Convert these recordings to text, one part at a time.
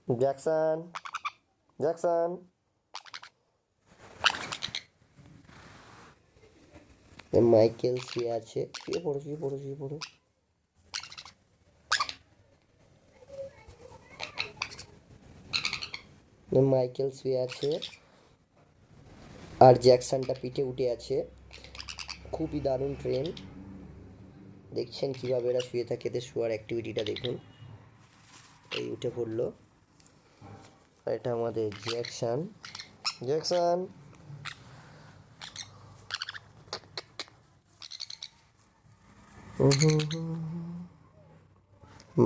Jackson, Jackson. Michael শুয়ে আছে, শুয়ে পড়ো, শুয়ে পড়ো, শুয়ে পড়ো। মাইকেল শুয়ে আছে আর জ্যাকসনটা পিঠে উঠে আছে। খুবই দারুণ ট্রেন। দেখছেন কীভাবে এরা শুয়ে থাকে, এদের শোয়ার অ্যাক্টিভিটিটা দেখুন। এই উঠে পড়লো। এটা আমাদের Jackson, Jackson.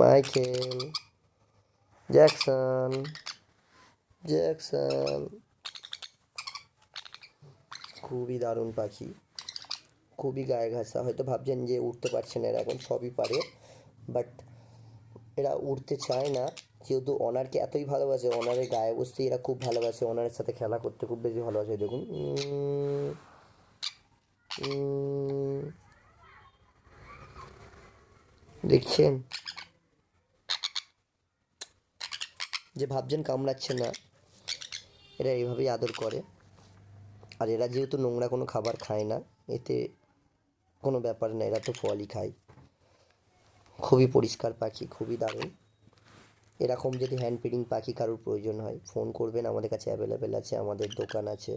Michael, Jackson, Jackson. খুবই দারুণ পাখি, খুবই গায়ে ঘাসা। হয়তো ভাবছেন যে উঠতে পারছে না, এরা এখন সবই পারে, বাট এরা উঠতে চায় না। যেহেতু অনারকে এতই ভালোবাসে, অনারের গায়ে বসতে এরা খুব ভালোবাসে, অনারের সাথে খেলা করতে খুব বেশি ভালোবাসে। দেখুন, দেখছেন যে ভাবছেন কামড়াচ্ছে না, এরা এইভাবেই আদর করে। আর এরা যেহেতু নোংরা কোনো খাবার খায় না, এতে কোনো ব্যাপার না, এরা তো ফলই খায়। খুবই পরিষ্কার পাখি, খুবই দারুণ। এরকম যদি হ্যান্ড ফিডিং পাখি কারোর প্রয়োজন হয়, ফোন করবেন, আমাদের কাছে অ্যাভেলেবেল আছে। আমাদের দোকান আছে,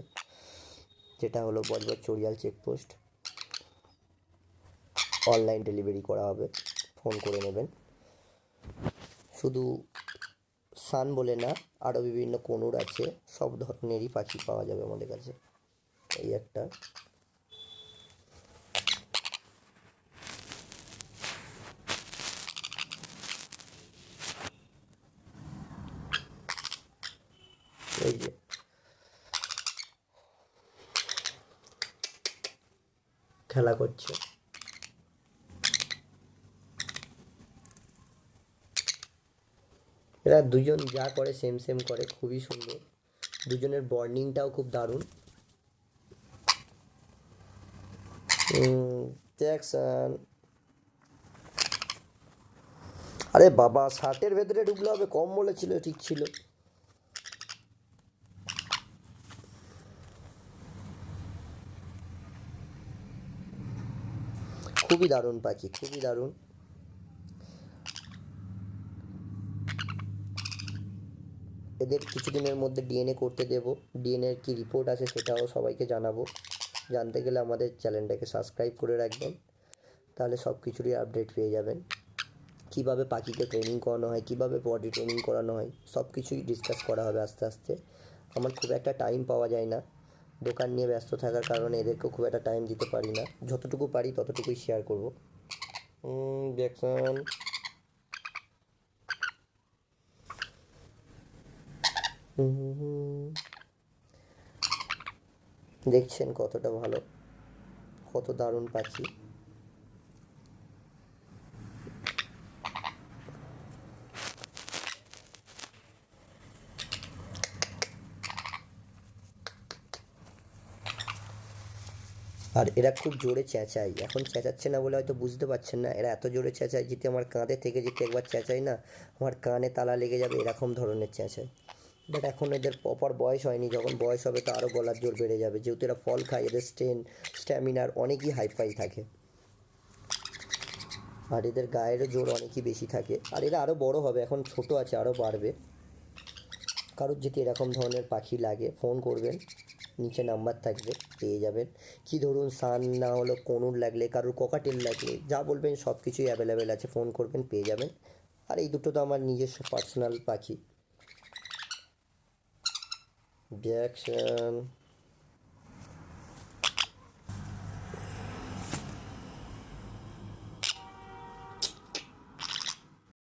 যেটা হলো Budge Budge Chariyal checkpost. Online delivery করা হবে, ফোন করে নেবেন। শুধু সান বলে না, আরও বিভিন্ন কোনুর আছে, সব ধরনেরই পাখি পাওয়া যাবে আমাদের কাছে। এই একটা, এই যে খেলা করছে। এরা দুজন যা করে সেম সেম করে, খুবই সুন্দর। দুজনের বন্ডিংটাও খুব দারুণ। জ্যাকসন, আরে বাবা, শার্টের ভেতরে ঢুকলে হবে, কম বলেছিল, ঠিক ছিল। খুবই দারুণ পাখি, খুবই দারুণ। এদের কিছুদিনের মধ্যে ডিএনএ করতে দেব। ডিএনএর কি রিপোর্ট আছে সেটাও সবাইকে জানাবো। জানতে গেলে আমাদের চ্যানেলটাকে সাবস্ক্রাইব করে রাখবেন, তাহলে সব কিছুরই আপডেট পেয়ে যাবেন। কীভাবে পাখিকে ট্রেনিং করানো হয়, কীভাবে বডি ট্রেনিং করানো হয়, সব কিছুই ডিসকাস করা হবে আস্তে আস্তে। আমার খুব একটা টাইম পাওয়া যায় না, দোকান নিয়ে ব্যস্ত থাকার কারণে এদেরকেও খুব একটা টাইম দিতে পারি না। যতটুকু পারি ততটুকুই শেয়ার করব। জ্যাকসন, দেখছেন কতটা ভালো, কত দারুণ পাখি। আর এরা খুব জোরে চেঁচায়, এখন চেঁচাচ্ছে না বলে হয়তো বুঝতে পারছেন না, এরা এত জোরে চেঁচায় যেতে আমার কাঁধে থেকে যেতে একবার চেঁচাই না, আমার কানে তালা লেগে যাবে, এরকম ধরনের চেঁচায়। বাট এখন এদের প্রপার বয়স হয়নি, যখন বয়স হবে তো আরও গলার জোর বেড়ে যাবে, যেহেতু এরা ফল খায়, এদের স্ট্যামিনার অনেকই হাইফাই থাকে, আর এদের গায়েরও জোর অনেকই বেশি থাকে। আর এরা আরও বড় হবে, এখন ছোট আছে, আরও বাড়বে। কারোর যদি এরকম ধরনের পাখি লাগে, ফোন করবেন, নিচে নাম্বার থাকবে, পেয়ে যাবেন। কি ধরুন, সান না হলো কনুর লাগলে, কারোর ককাটেল লাগলে, যা বলবেন সব কিছুই অ্যাভেলেবেল আছে, ফোন করবেন, পেয়ে যাবেন। আর এই দুটো তো আমার নিজস্ব পার্সোনাল পাখি। জ্যাকসন।